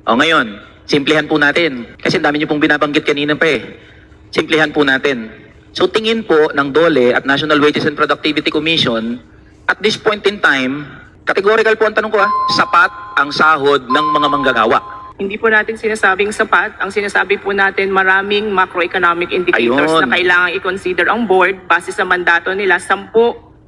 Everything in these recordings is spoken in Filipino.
O ngayon, simplihan po natin. Kasi ang dami niyo pong binabanggit kanina pa eh. Simplihan po natin. So tingin po ng DOLE at National Wages and Productivity Commission, at this point in time, categorical po ang tanong ko sapat ang sahod ng mga manggagawa. Hindi po natin sinasabing sapat. Ang sinasabi po natin maraming macroeconomic indicators Ayun. na kailangan i-consider ang board base sa mandato nila. 10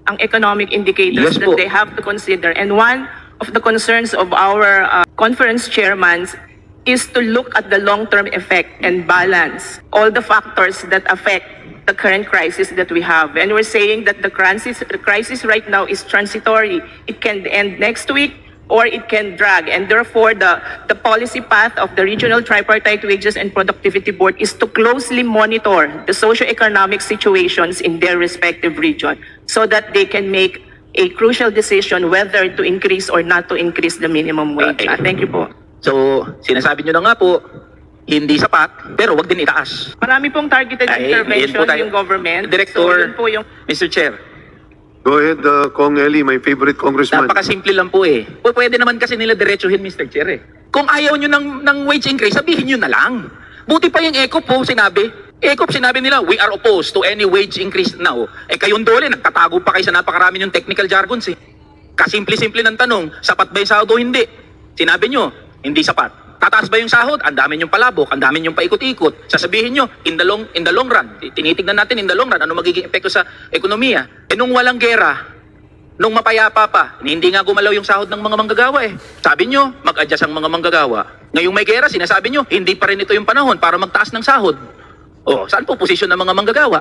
ang economic indicators Yes that po. they have to consider. And one of the concerns of our conference chairmans is to look at the long-term effect and balance all the factors that affect the current crisis that we have. And we're saying that the crisis right now is transitory. It can end next week or it can drag. And therefore, the policy path of the Regional Tripartite Wages and Productivity Board is to closely monitor the socioeconomic situations in their respective region so that they can make a crucial decision whether to increase or not to increase the minimum wage. Okay. Thank you po. So, sinasabi nyo na nga po, hindi sapat, pero wag din itaas. Marami pong targeted Ay, intervention yun po tayo. yung government. Director, So, yun po yung Mr. Chair, Go ahead, Kong Eli, my favorite congressman. napakasimple lang po eh. Pwede naman kasi nila diretsuhin, Mr. Chair eh. Kung ayaw nyo ng wage increase, sabihin nyo na lang. Buti pa yung ECOP po sinabi. ECOP sinabi nila, we are opposed to any wage increase now. Eh kayong DOLE, nagtatago pa kayo sa napakarami yung technical jargons eh. Kasimple-simple ng tanong, sapat ba yung sahod o hindi? Sinabi nyo, hindi sapat. Tataas ba yung sahod? Ang dami yung palabok, ang dami yung paikot-ikot. Sasabihin nyo, in the long run, tinitignan natin in the long run, ano magiging epekto sa ekonomiya. Eh nung walang gera, nung mapayapa pa, hindi nga gumalaw yung sahod ng mga manggagawa eh. Sabi nyo, mag-adjust ang mga manggagawa. Ngayong may gera, sinasabi nyo, hindi pa rin ito yung panahon para magtaas ng sahod. O, saan po posisyon ng mga manggagawa?